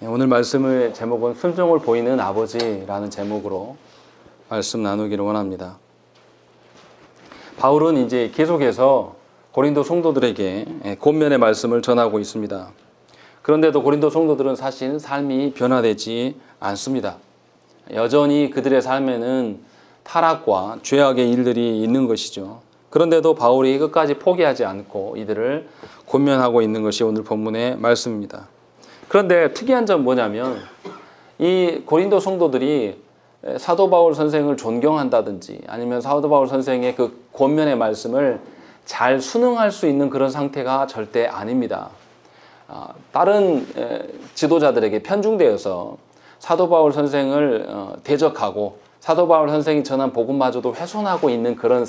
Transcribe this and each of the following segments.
오늘 말씀의 제목은 순종을 보이는 아버지라는 제목으로 말씀 나누기를 원합니다. 바울은 이제 계속해서 고린도 성도들에게 권면의 말씀을 전하고 있습니다. 그런데도 고린도 성도들은 사실 삶이 변화되지 않습니다. 여전히 그들의 삶에는 타락과 죄악의 일들이 있는 것이죠. 그런데도 바울이 끝까지 포기하지 않고 이들을 권면하고 있는 것이 오늘 본문의 말씀입니다. 그런데 특이한 점 뭐냐면 이 고린도 성도들이 사도 바울 선생을 존경한다든지 아니면 사도 바울 선생의 그 권면의 말씀을 잘 순응할 수 있는 그런 상태가 절대 아닙니다. 다른 지도자들에게 편중되어서 사도 바울 선생을 대적하고 사도 바울 선생이 전한 복음마저도 훼손하고 있는 그런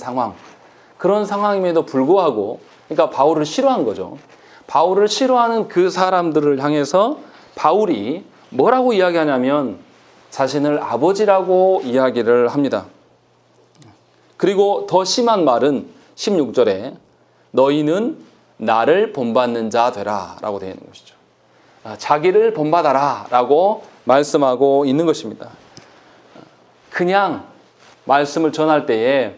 상황임에도 불구하고, 그러니까 바울을 싫어한 거죠. 바울을 싫어하는 그 사람들을 향해서 바울이 뭐라고 이야기하냐면 자신을 아버지라고 이야기를 합니다. 그리고 더 심한 말은 16절에 너희는 나를 본받는 자 되라 라고 되어 있는 것이죠. 자기를 본받아라 라고 말씀하고 있는 것입니다. 그냥 말씀을 전할 때에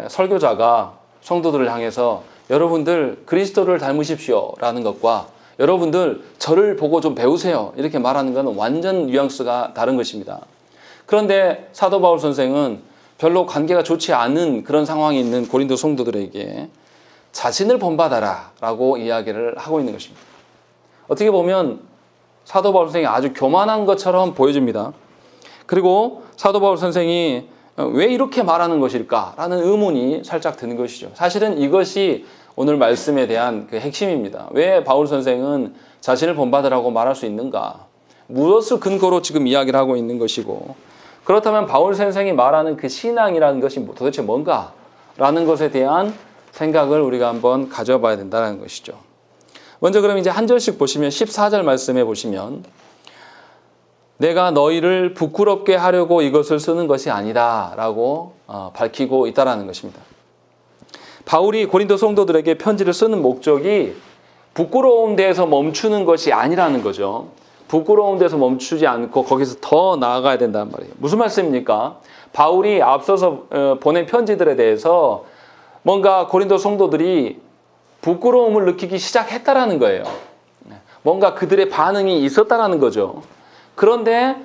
설교자가 성도들을 향해서 여러분들 그리스도를 닮으십시오 라는 것과 여러분들 저를 보고 좀 배우세요 이렇게 말하는 것은 완전 뉘앙스가 다른 것입니다. 그런데 사도 바울 선생은 별로 관계가 좋지 않은 그런 상황이 있는 고린도 성도들에게 자신을 본받아라 라고 이야기를 하고 있는 것입니다. 어떻게 보면 사도 바울 선생이 아주 교만한 것처럼 보여집니다. 그리고 사도 바울 선생이 왜 이렇게 말하는 것일까 라는 의문이 살짝 드는 것이죠. 사실은 이것이 오늘 말씀에 대한 그 핵심입니다. 왜 바울 선생은 자신을 본받으라고 말할 수 있는가? 무엇을 근거로 지금 이야기를 하고 있는 것이고, 그렇다면 바울 선생이 말하는 그 신앙이라는 것이 도대체 뭔가? 라는 것에 대한 생각을 우리가 한번 가져봐야 된다는 것이죠. 먼저 그럼 이제 한 절씩 보시면 14절 말씀에 보시면 내가 너희를 부끄럽게 하려고 이것을 쓰는 것이 아니다 라고 밝히고 있다는 것입니다. 바울이 고린도 성도들에게 편지를 쓰는 목적이 부끄러운 데에서 멈추는 것이 아니라는 거죠. 부끄러운 데서 멈추지 않고 거기서 더 나아가야 된다는 말이에요. 무슨 말씀입니까? 바울이 앞서서 보낸 편지들에 대해서 뭔가 고린도 성도들이 부끄러움을 느끼기 시작했다라는 거예요. 뭔가 그들의 반응이 있었다라는 거죠. 그런데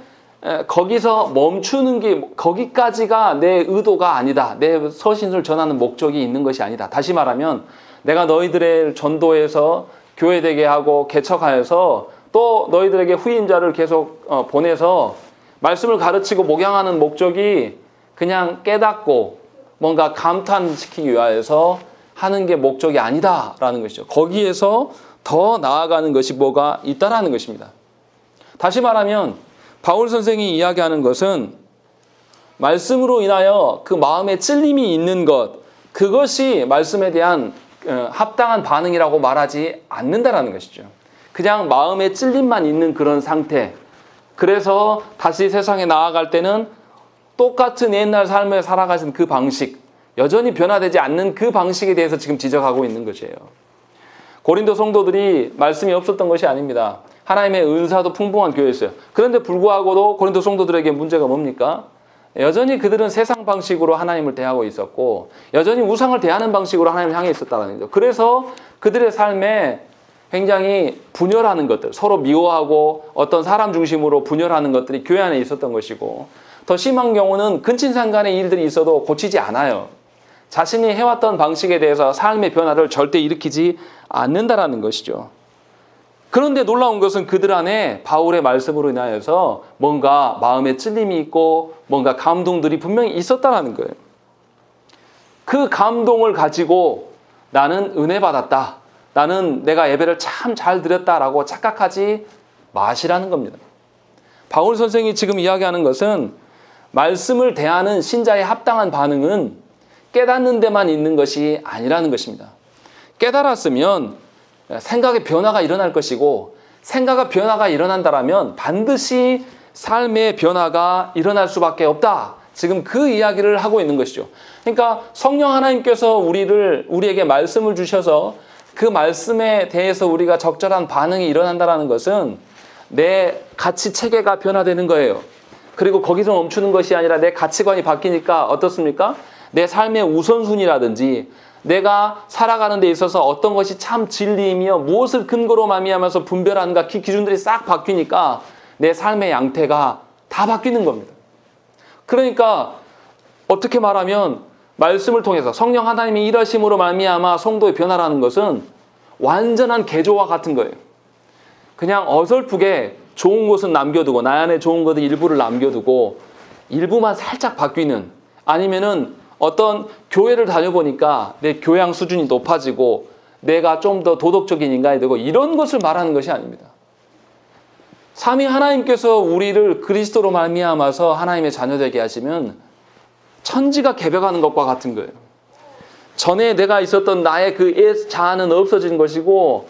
거기서 멈추는 게 거기까지가 내 의도가 아니다. 내 서신을 전하는 목적이 있는 것이 아니다. 다시 말하면 내가 너희들의 전도해서 교회되게 하고 개척하여서 또 너희들에게 후임자를 계속 보내서 말씀을 가르치고 목양하는 목적이 그냥 깨닫고 뭔가 감탄시키기 위해서 하는 게 목적이 아니다라는 것이죠. 거기에서 더 나아가는 것이 뭐가 있다라는 것입니다. 다시 말하면 바울 선생이 이야기하는 것은 말씀으로 인하여 그 마음에 찔림이 있는 것, 그것이 말씀에 대한 합당한 반응이라고 말하지 않는다라는 것이죠. 그냥 마음에 찔림만 있는 그런 상태. 그래서 다시 세상에 나아갈 때는 똑같은 옛날 삶을 살아가신 그 방식, 여전히 변화되지 않는 그 방식에 대해서 지금 지적하고 있는 것이에요. 고린도 성도들이 말씀이 없었던 것이 아닙니다. 하나님의 은사도 풍부한 교회였어요. 그런데 불구하고도 고린도 성도들에게 문제가 뭡니까? 여전히 그들은 세상 방식으로 하나님을 대하고 있었고 여전히 우상을 대하는 방식으로 하나님을 향해 있었다는 거죠. 그래서 그들의 삶에 굉장히 분열하는 것들, 서로 미워하고 어떤 사람 중심으로 분열하는 것들이 교회 안에 있었던 것이고, 더 심한 경우는 근친상간의 일들이 있어도 고치지 않아요. 자신이 해왔던 방식에 대해서 삶의 변화를 절대 일으키지 않는다라는 것이죠. 그런데 놀라운 것은 그들 안에 바울의 말씀으로 인하여서 뭔가 마음에 찔림이 있고 뭔가 감동들이 분명히 있었다는 거예요. 그 감동을 가지고 나는 은혜 받았다. 나는 내가 예배를 참 잘 드렸다라고 착각하지 마시라는 겁니다. 바울 선생이 지금 이야기하는 것은 말씀을 대하는 신자의 합당한 반응은 깨닫는 데만 있는 것이 아니라는 것입니다. 깨달았으면 생각의 변화가 일어날 것이고, 생각의 변화가 일어난다면 반드시 삶의 변화가 일어날 수밖에 없다. 지금 그 이야기를 하고 있는 것이죠. 그러니까 성령 하나님께서 우리에게 말씀을 주셔서 그 말씀에 대해서 우리가 적절한 반응이 일어난다는 것은 내 가치 체계가 변화되는 거예요. 그리고 거기서 멈추는 것이 아니라 내 가치관이 바뀌니까 어떻습니까? 내 삶의 우선순위라든지 내가 살아가는 데 있어서 어떤 것이 참 진리이며 무엇을 근거로 말미암아서 분별하는가 기준들이 싹 바뀌니까 내 삶의 양태가 다 바뀌는 겁니다. 그러니까 어떻게 말하면 말씀을 통해서 성령 하나님의 일하심으로 말미암아 성도의 변화라는 것은 완전한 개조와 같은 거예요. 그냥 어설프게 좋은 것은 남겨두고 나 안에 좋은 것들 일부를 남겨두고 일부만 살짝 바뀌는, 아니면은 어떤 교회를 다녀보니까 내 교양 수준이 높아지고 내가 좀 더 도덕적인 인간이 되고 이런 것을 말하는 것이 아닙니다. 삼위 하나님께서 우리를 그리스도로 말미암아서 하나님의 자녀되게 하시면 천지가 개벽하는 것과 같은 거예요. 전에 내가 있었던 나의 그 자아는 없어진 것이고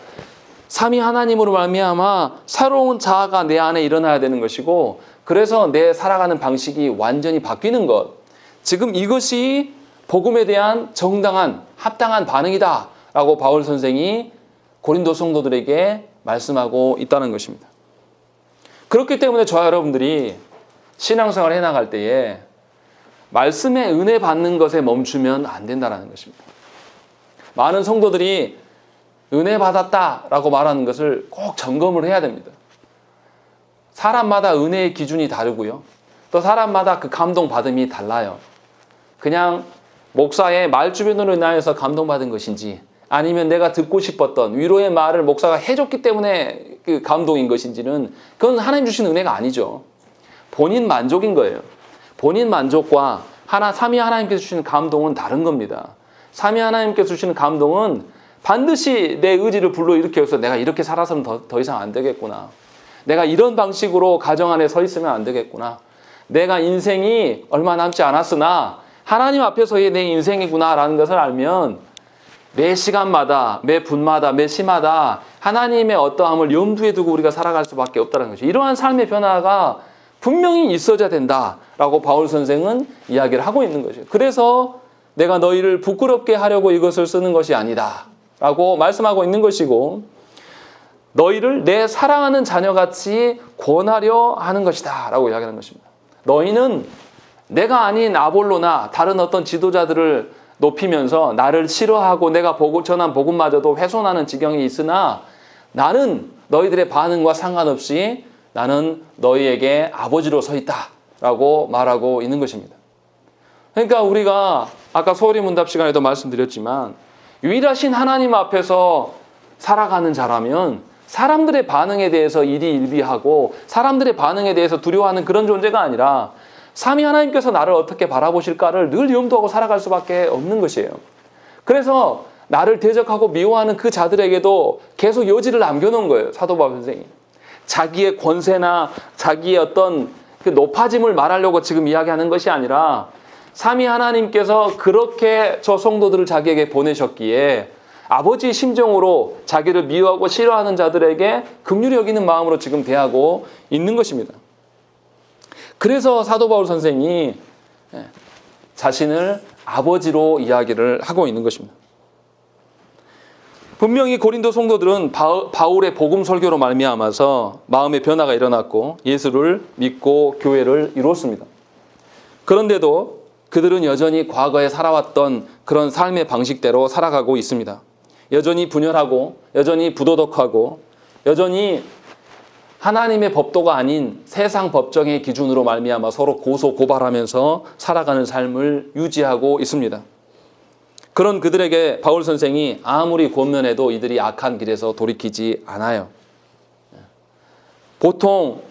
삼위 하나님으로 말미암아 새로운 자아가 내 안에 일어나야 되는 것이고, 그래서 내 살아가는 방식이 완전히 바뀌는 것. 지금 이것이 복음에 대한 정당한 합당한 반응이다 라고 바울 선생이 고린도 성도들에게 말씀하고 있다는 것입니다. 그렇기 때문에 저와 여러분들이 신앙생활을 해나갈 때에 말씀의 은혜 받는 것에 멈추면 안 된다는 것입니다. 많은 성도들이 은혜 받았다라고 말하는 것을 꼭 점검을 해야 됩니다. 사람마다 은혜의 기준이 다르고요. 또 사람마다 그 감동받음이 달라요. 그냥 목사의 말 주변으로 인하여서 감동받은 것인지, 아니면 내가 듣고 싶었던 위로의 말을 목사가 해줬기 때문에 그 감동인 것인지는 그건 하나님 주신 은혜가 아니죠. 본인 만족인 거예요. 본인 만족과 삼위 하나님께서 주시는 감동은 다른 겁니다. 삼위 하나님께서 주시는 감동은 반드시 내 의지를 불러일으켜서 내가 이렇게 살아서는 더 이상 안 되겠구나. 내가 이런 방식으로 가정 안에 서 있으면 안 되겠구나. 내가 인생이 얼마 남지 않았으나 하나님 앞에서의 내 인생이구나라는 것을 알면 매 시간마다, 매 분마다, 매 시마다 하나님의 어떠함을 염두에 두고 우리가 살아갈 수밖에 없다는 것이죠. 이러한 삶의 변화가 분명히 있어야 된다라고 바울 선생은 이야기를 하고 있는 것이죠. 그래서 내가 너희를 부끄럽게 하려고 이것을 쓰는 것이 아니다 라고 말씀하고 있는 것이고, 너희를 내 사랑하는 자녀같이 권하려 하는 것이다 라고 이야기하는 것입니다. 너희는 내가 아닌 아볼로나 다른 어떤 지도자들을 높이면서 나를 싫어하고 내가 전한 복음마저도 훼손하는 지경이 있으나 나는 너희들의 반응과 상관없이 나는 너희에게 아버지로 서 있다 라고 말하고 있는 것입니다. 그러니까 우리가 아까 소리 문답 시간에도 말씀드렸지만 유일하신 하나님 앞에서 살아가는 자라면 사람들의 반응에 대해서 일희일비하고 사람들의 반응에 대해서 두려워하는 그런 존재가 아니라 삼위 하나님께서 나를 어떻게 바라보실까를 늘 염두하고 살아갈 수밖에 없는 것이에요. 그래서 나를 대적하고 미워하는 그 자들에게도 계속 여지를 남겨놓은 거예요. 사도 바울 선생이. 자기의 권세나 자기의 어떤 그 높아짐을 말하려고 지금 이야기하는 것이 아니라 삼위 하나님께서 그렇게 저 성도들을 자기에게 보내셨기에 아버지의 심정으로 자기를 미워하고 싫어하는 자들에게 긍휼히 여기는 마음으로 지금 대하고 있는 것입니다. 그래서 사도 바울 선생이 자신을 아버지로 이야기를 하고 있는 것입니다. 분명히 고린도 성도들은 바울의 복음 설교로 말미암아서 마음의 변화가 일어났고 예수를 믿고 교회를 이루었습니다. 그런데도 그들은 여전히 과거에 살아왔던 그런 삶의 방식대로 살아가고 있습니다. 여전히 분열하고 여전히 부도덕하고 여전히 하나님의 법도가 아닌 세상 법정의 기준으로 말미암아 서로 고소 고발하면서 살아가는 삶을 유지하고 있습니다. 그런 그들에게 바울 선생이 아무리 권면해도 이들이 악한 길에서 돌이키지 않아요. 보통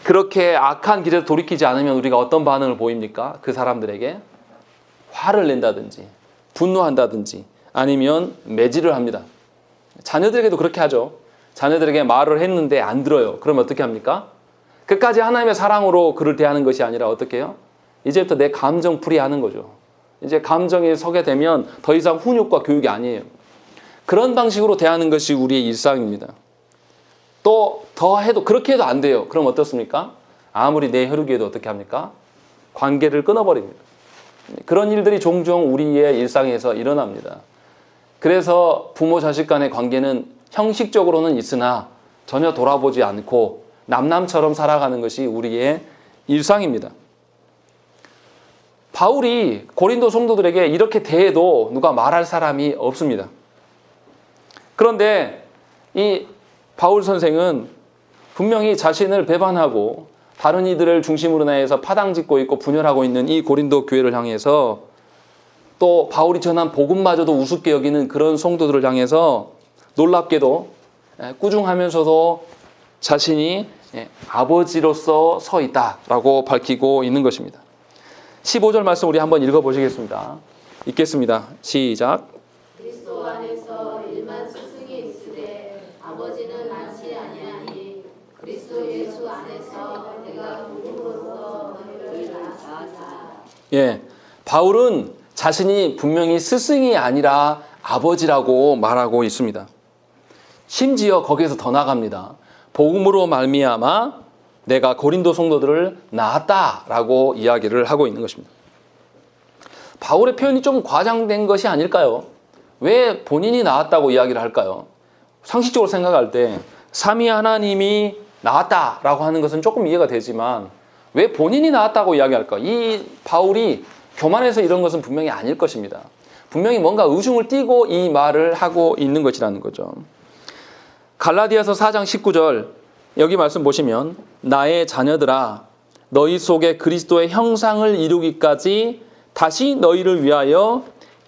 그렇게 악한 길에서 돌이키지 않으면 우리가 어떤 반응을 보입니까? 그 사람들에게 화를 낸다든지 분노한다든지 아니면 매질을 합니다. 자녀들에게도 그렇게 하죠. 자녀들에게 말을 했는데 안 들어요. 그러면 어떻게 합니까? 끝까지 하나님의 사랑으로 그를 대하는 것이 아니라 어떻게 해요? 이제부터 내 감정풀이 하는 거죠. 이제 감정에 서게 되면 더 이상 훈육과 교육이 아니에요. 그런 방식으로 대하는 것이 우리의 일상입니다. 또 더 해도 그렇게 해도 안 돼요. 그럼 어떻습니까? 아무리 내 혈육이어도 어떻게 합니까? 관계를 끊어버립니다. 그런 일들이 종종 우리의 일상에서 일어납니다. 그래서 부모 자식 간의 관계는 형식적으로는 있으나 전혀 돌아보지 않고 남남처럼 살아가는 것이 우리의 일상입니다. 바울이 고린도 성도들에게 이렇게 대해도 누가 말할 사람이 없습니다. 그런데 이 바울 선생은 분명히 자신을 배반하고 다른 이들을 중심으로 해서 파당짓고 있고 분열하고 있는 이 고린도 교회를 향해서 또 바울이 전한 복음마저도 우습게 여기는 그런 성도들을 향해서 놀랍게도 꾸중하면서도 자신이 아버지로서 서 있다라고 밝히고 있는 것입니다. 15절 말씀 우리 한번 읽어보시겠습니다. 읽겠습니다. 시작. 그리스도 안에서 일만 스승이 있으되 아버지는 많지 아니하니 그리스도 예수 안에서 내가 복음으로써 너희를 낳았다. 예, 바울은 자신이 분명히 스승이 아니라 아버지라고 말하고 있습니다. 심지어 거기에서 더 나갑니다. 복음으로 말미암아 내가 고린도 성도들을 낳았다라고 이야기를 하고 있는 것입니다. 바울의 표현이 좀 과장된 것이 아닐까요? 왜 본인이 낳았다고 이야기를 할까요? 상식적으로 생각할 때 삼위 하나님이 낳았다라고 하는 것은 조금 이해가 되지만 왜 본인이 낳았다고 이야기할까? 이 바울이 교만해서 이런 것은 분명히 아닐 것입니다. 분명히 뭔가 의중을 띠고 이 말을 하고 있는 것이라는 거죠. 갈라디아서 4장 19절 여기 말씀 보시면 나의 자녀들아 너희 속에 그리스도의 형상을 이루기까지 다시 너희를 위하여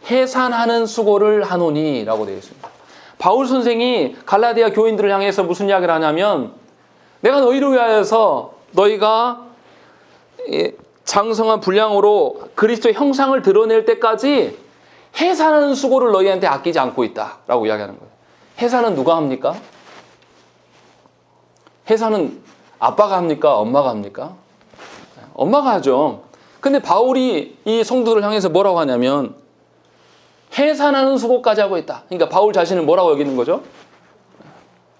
해산하는 수고를 하노니 라고 되어 있습니다. 바울 선생이 갈라디아 교인들을 향해서 무슨 이야기를 하냐면 내가 너희를 위하여서 너희가 장성한 분량으로 그리스도의 형상을 드러낼 때까지 해산하는 수고를 너희한테 아끼지 않고 있다라고 이야기하는 거예요. 해산은 누가 합니까? 해산은 아빠가 합니까? 엄마가 합니까? 엄마가 하죠. 근데 바울이 이 성도들을 향해서 뭐라고 하냐면 해산하는 수고까지 하고 있다. 그러니까 바울 자신을 뭐라고 여기는 거죠?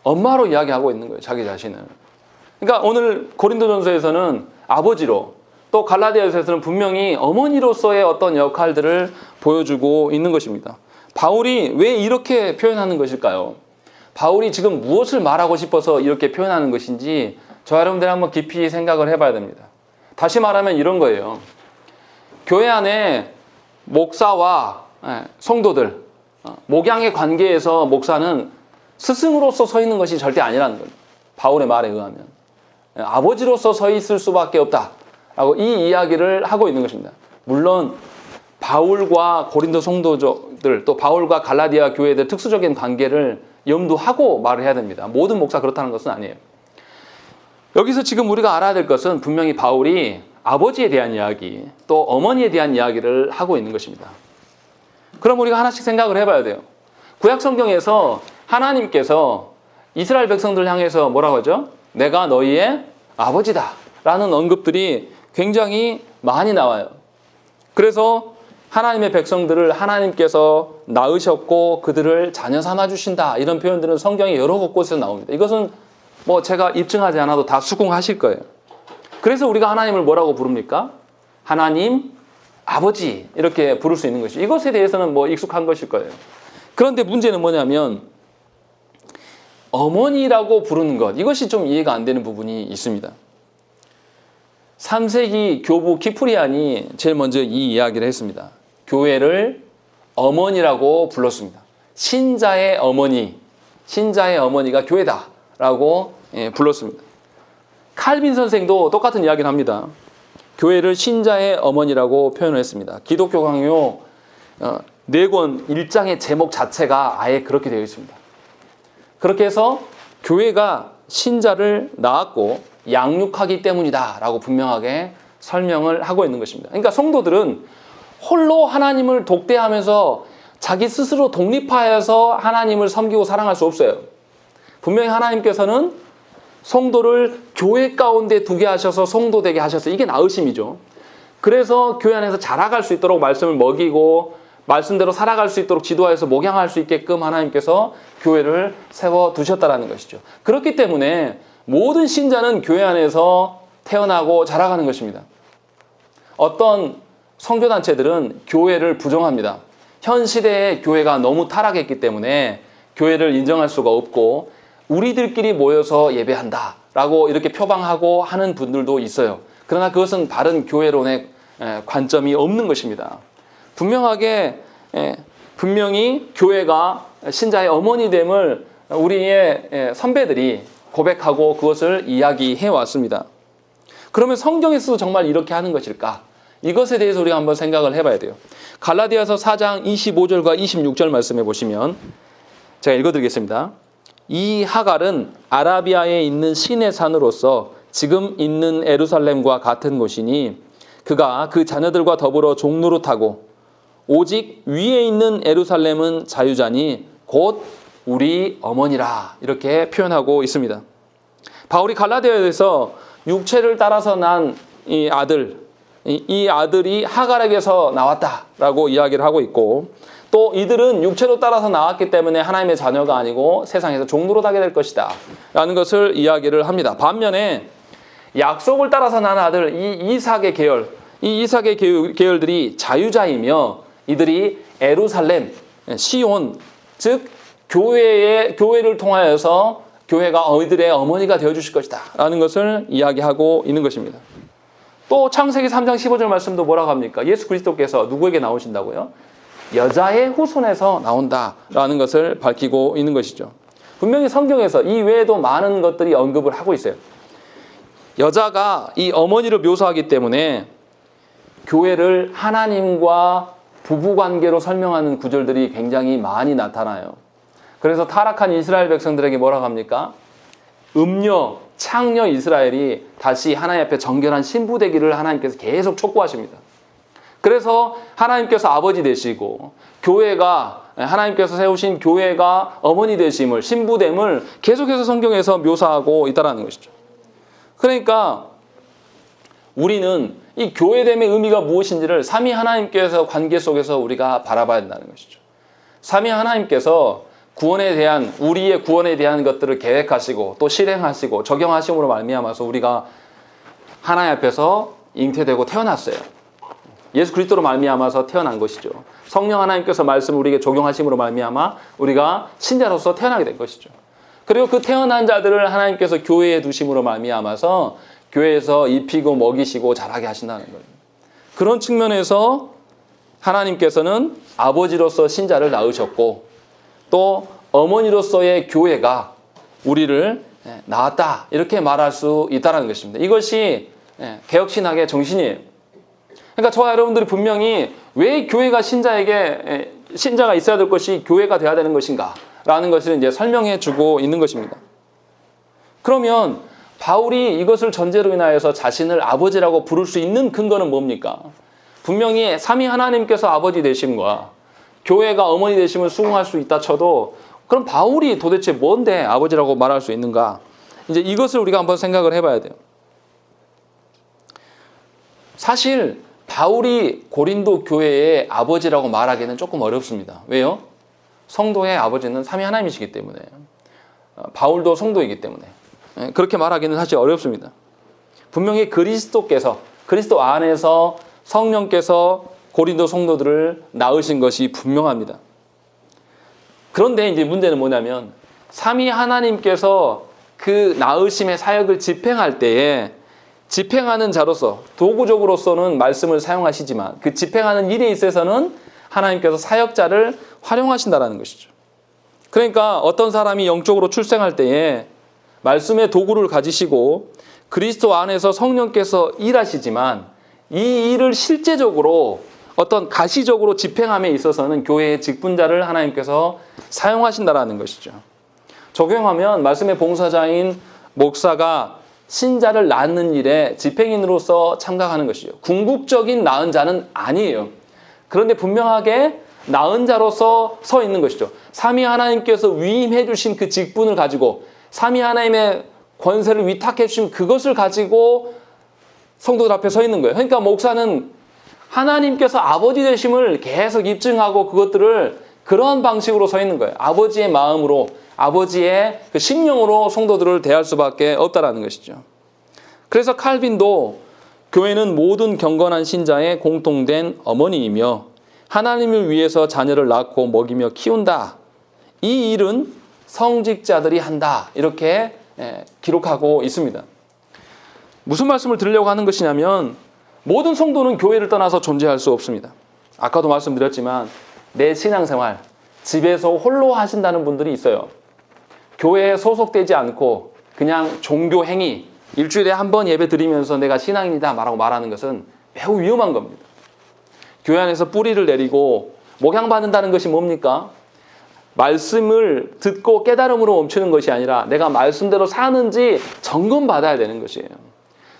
엄마로 이야기하고 있는 거예요. 자기 자신을. 그러니까 오늘 고린도전서에서는 아버지로 또 갈라디아서에서는 분명히 어머니로서의 어떤 역할들을 보여주고 있는 것입니다. 바울이 왜 이렇게 표현하는 것일까요? 바울이 지금 무엇을 말하고 싶어서 이렇게 표현하는 것인지 저와 여러분들이 한번 깊이 생각을 해봐야 됩니다. 다시 말하면 이런 거예요. 교회 안에 목사와 성도들, 목양의 관계에서 목사는 스승으로서 서 있는 것이 절대 아니라는 거예요. 바울의 말에 의하면. 아버지로서 서 있을 수밖에 없다라고 이 이야기를 하고 있는 것입니다. 물론 바울과 고린도 성도들 또 바울과 갈라디아 교회들 특수적인 관계를 염두하고 말을 해야 됩니다. 모든 목사 그렇다는 것은 아니에요. 여기서 지금 우리가 알아야 될 것은 분명히 바울이 아버지에 대한 이야기 또 어머니에 대한 이야기를 하고 있는 것입니다. 그럼 우리가 하나씩 생각을 해봐야 돼요. 구약 성경에서 하나님께서 이스라엘 백성들을 향해서 뭐라고 하죠? 내가 너희의 아버지다 라는 언급들이 굉장히 많이 나와요. 그래서 하나님의 백성들을 하나님께서 낳으셨고 그들을 자녀 삼아 주신다 이런 표현들은 성경의 여러 곳에서 나옵니다. 이것은 뭐 제가 입증하지 않아도 다 수긍하실 거예요. 그래서 우리가 하나님을 뭐라고 부릅니까? 하나님 아버지 이렇게 부를 수 있는 것이죠. 이것에 대해서는 뭐 익숙한 것일 거예요. 그런데 문제는 뭐냐면 어머니라고 부르는 것 이것이 좀 이해가 안 되는 부분이 있습니다. 3세기 교부 키프리안이 제일 먼저 이 이야기를 했습니다. 교회를 어머니라고 불렀습니다. 신자의 어머니, 신자의 어머니가 교회다라고 불렀습니다. 칼빈 선생도 똑같은 이야기를 합니다. 교회를 신자의 어머니라고 표현을 했습니다. 기독교 강요 4권 1장의 제목 자체가 아예 그렇게 되어 있습니다. 그렇게 해서 교회가 신자를 낳았고 양육하기 때문이다 라고 분명하게 설명을 하고 있는 것입니다. 그러니까 성도들은 홀로 하나님을 독대하면서 자기 스스로 독립하여서 하나님을 섬기고 사랑할 수 없어요. 분명히 하나님께서는 성도를 교회 가운데 두게 하셔서 성도 되게 하셔서 이게 나으심이죠. 그래서 교회 안에서 자라갈 수 있도록 말씀을 먹이고 말씀대로 살아갈 수 있도록 지도하여서 목양할 수 있게끔 하나님께서 교회를 세워두셨다는 것이죠. 그렇기 때문에 모든 신자는 교회 안에서 태어나고 자라가는 것입니다. 어떤 선교단체들은 교회를 부정합니다. 현 시대의 교회가 너무 타락했기 때문에 교회를 인정할 수가 없고 우리들끼리 모여서 예배한다라고 이렇게 표방하고 하는 분들도 있어요. 그러나 그것은 바른 교회론의 관점이 없는 것입니다. 분명히 교회가 신자의 어머니됨을 우리의 선배들이 고백하고 그것을 이야기해 왔습니다. 그러면 성경에서도 정말 이렇게 하는 것일까? 이것에 대해서 우리가 한번 생각을 해봐야 돼요. 갈라디아서 4장 25절과 26절 말씀해 보시면 제가 읽어드리겠습니다. 이 하갈은 아라비아에 있는 신의 산으로서 지금 있는 에루살렘과 같은 곳이니 그가 그 자녀들과 더불어 종노릇하고 오직 위에 있는 에루살렘은 자유자니 곧 우리 어머니라 이렇게 표현하고 있습니다. 바울이 갈라디아에서 육체를 따라서 난 이 아들이 하갈에게서 나왔다라고 이야기를 하고 있고 또 이들은 육체로 따라서 나왔기 때문에 하나님의 자녀가 아니고 세상에서 종노릇하게 될 것이다 라는 것을 이야기를 합니다. 반면에 약속을 따라서 난 아들 이 이삭의 계열들이 자유자이며 이들이 에루살렘, 시온, 즉 교회를 통하여서 교회가 이들의 어머니가 되어주실 것이다 라는 것을 이야기하고 있는 것입니다. 또 창세기 3장 15절 말씀도 뭐라고 합니까? 예수 그리스도께서 누구에게 나오신다고요? 여자의 후손에서 나온다라는 것을 밝히고 있는 것이죠. 분명히 성경에서 이 외에도 많은 것들이 언급을 하고 있어요. 여자가 이 어머니를 묘사하기 때문에 교회를 하나님과 부부관계로 설명하는 구절들이 굉장히 많이 나타나요. 그래서 타락한 이스라엘 백성들에게 뭐라고 합니까? 창녀 이스라엘이 다시 하나님 앞에 정결한 신부 되기를 하나님께서 계속 촉구하십니다. 그래서 하나님께서 아버지 되시고 하나님께서 세우신 교회가 어머니 되심을, 신부됨을 계속해서 성경에서 묘사하고 있다는 것이죠. 그러니까 우리는 이 교회됨의 의미가 무엇인지를 삼위 하나님께서 관계 속에서 우리가 바라봐야 된다는 것이죠. 삼위 하나님께서 우리의 구원에 대한 것들을 계획하시고 또 실행하시고 적용하심으로 말미암아서 우리가 하나님 앞에서 잉태되고 태어났어요. 예수 그리스도로 말미암아서 태어난 것이죠. 성령 하나님께서 말씀을 우리에게 적용하심으로 말미암아 우리가 신자로서 태어나게 된 것이죠. 그리고 그 태어난 자들을 하나님께서 교회에 두심으로 말미암아서 교회에서 입히고 먹이시고 자라게 하신다는 거예요. 그런 측면에서 하나님께서는 아버지로서 신자를 낳으셨고 또 어머니로서의 교회가 우리를 낳았다 이렇게 말할 수 있다는 것입니다. 이것이 개혁신학의 정신이에요. 그러니까 저와 여러분들이 분명히 왜 교회가 신자가 있어야 될 것이 교회가 돼야 되는 것인가 라는 것을 이제 설명해 주고 있는 것입니다. 그러면 바울이 이것을 전제로 인하여서 자신을 아버지라고 부를 수 있는 근거는 뭡니까? 분명히 삼위 하나님께서 아버지 되심과 교회가 어머니 되심을 수긍할 수 있다 쳐도 그럼 바울이 도대체 뭔데 아버지라고 말할 수 있는가? 이제 이것을 우리가 한번 생각을 해봐야 돼요. 사실 바울이 고린도 교회의 아버지라고 말하기는 조금 어렵습니다. 왜요? 성도의 아버지는 삼위 하나님이시기 때문에 바울도 성도이기 때문에 그렇게 말하기는 사실 어렵습니다. 분명히 그리스도 안에서 성령께서 고린도 성도들을 낳으신 것이 분명합니다. 그런데 이제 문제는 뭐냐면 삼위 하나님께서 그 낳으심의 사역을 집행할 때에 집행하는 자로서 도구적으로서는 말씀을 사용하시지만 그 집행하는 일에 있어서는 하나님께서 사역자를 활용하신다는 것이죠. 그러니까 어떤 사람이 영적으로 출생할 때에 말씀의 도구를 가지시고 그리스도 안에서 성령께서 일하시지만 이 일을 실제적으로 어떤 가시적으로 집행함에 있어서는 교회의 직분자를 하나님께서 사용하신다는 것이죠. 적용하면 말씀의 봉사자인 목사가 신자를 낳는 일에 집행인으로서 참가하는 것이죠. 궁극적인 낳은 자는 아니에요. 그런데 분명하게 낳은 자로서 서 있는 것이죠. 삼위 하나님께서 위임해 주신 그 직분을 가지고 삼위 하나님의 권세를 위탁해 주신 그것을 가지고 성도들 앞에 서 있는 거예요. 그러니까 목사는 하나님께서 아버지 되심을 계속 입증하고 그것들을 그런 방식으로 서 있는 거예요. 아버지의 마음으로, 아버지의 그 심령으로 성도들을 대할 수밖에 없다라는 것이죠. 그래서 칼빈도 교회는 모든 경건한 신자의 공통된 어머니이며 하나님을 위해서 자녀를 낳고 먹이며 키운다. 이 일은 성직자들이 한다. 이렇게 기록하고 있습니다. 무슨 말씀을 드리려고 하는 것이냐면 모든 성도는 교회를 떠나서 존재할 수 없습니다. 아까도 말씀드렸지만 내 신앙생활, 집에서 홀로 하신다는 분들이 있어요. 교회에 소속되지 않고 그냥 종교 행위, 일주일에 한 번 예배 드리면서 내가 신앙인이다 말하는 것은 매우 위험한 겁니다. 교회 안에서 뿌리를 내리고 목양받는다는 것이 뭡니까? 말씀을 듣고 깨달음으로 멈추는 것이 아니라 내가 말씀대로 사는지 점검받아야 되는 것이에요.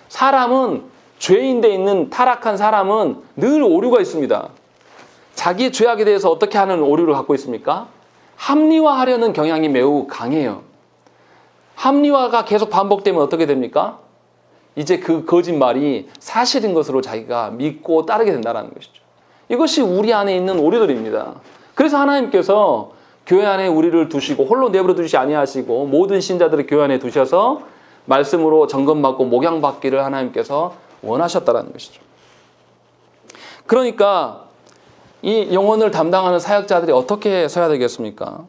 사람은 죄인돼 있는 타락한 사람은 늘 오류가 있습니다. 자기의 죄악에 대해서 어떻게 하는 오류를 갖고 있습니까? 합리화하려는 경향이 매우 강해요. 합리화가 계속 반복되면 어떻게 됩니까? 이제 그 거짓말이 사실인 것으로 자기가 믿고 따르게 된다는 것이죠. 이것이 우리 안에 있는 오류들입니다. 그래서 하나님께서 교회 안에 우리를 두시고 홀로 내버려 두시지 아니하시고 모든 신자들을 교회 안에 두셔서 말씀으로 점검받고 목양받기를 하나님께서 원하셨다는 것이죠. 그러니까 이 영혼을 담당하는 사역자들이 어떻게 서야 되겠습니까?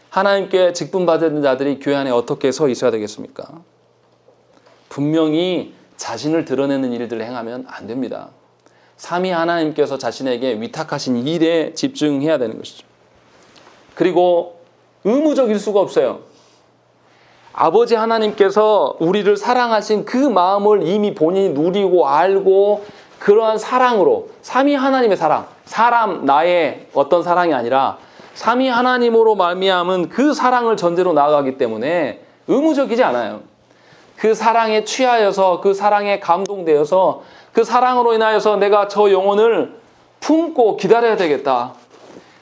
하나님께 직분받은 자들이 교회 안에 어떻게 서 있어야 되겠습니까? 분명히 자신을 드러내는 일들을 행하면 안 됩니다. 삼위 하나님께서 자신에게 위탁하신 일에 집중해야 되는 것이죠. 그리고 의무적일 수가 없어요. 아버지 하나님께서 우리를 사랑하신 그 마음을 이미 본인이 누리고 알고 그러한 사랑으로 삼위 하나님의 사람 나의 어떤 사랑이 아니라 삼위 하나님으로 말미암은 그 사랑을 전제로 나아가기 때문에 의무적이지 않아요. 그 사랑에 취하여서 그 사랑에 감동되어서 그 사랑으로 인하여서 내가 저 영혼을 품고 기다려야 되겠다.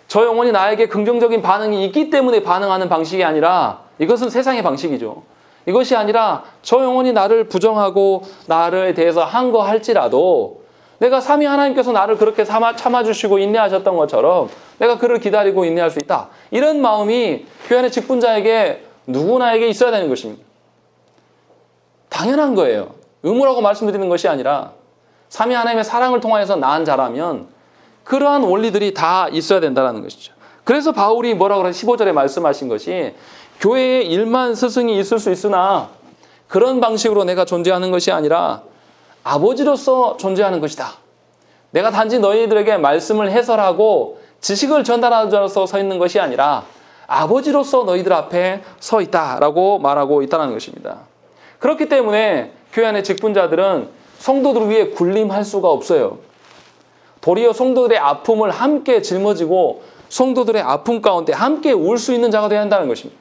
저 영혼이 나에게 긍정적인 반응이 있기 때문에 반응하는 방식이 아니라 이것은 세상의 방식이죠. 이것이 아니라 저 영혼이 나를 부정하고 나를 대해서 한 거 할지라도 내가 삼위 하나님께서 나를 그렇게 참아주시고 인내하셨던 것처럼 내가 그를 기다리고 인내할 수 있다. 이런 마음이 교회 안의 직분자에게 누구나에게 있어야 되는 것입니다. 당연한 거예요. 의무라고 말씀드리는 것이 아니라 삼위 하나님의 사랑을 통하여서 낳은 자라면 그러한 원리들이 다 있어야 된다는 것이죠. 그래서 바울이 뭐라고 그래 15절에 말씀하신 것이 교회에 1만 스승이 있을 수 있으나 그런 방식으로 내가 존재하는 것이 아니라 아버지로서 존재하는 것이다. 내가 단지 너희들에게 말씀을 해설하고 지식을 전달하는 자로서 서 있는 것이 아니라 아버지로서 너희들 앞에 서 있다라고 말하고 있다는 것입니다. 그렇기 때문에 교회 안의 직분자들은 성도들을 위해 군림할 수가 없어요. 도리어 성도들의 아픔을 함께 짊어지고 성도들의 아픔 가운데 함께 울 수 있는 자가 되어야 한다는 것입니다.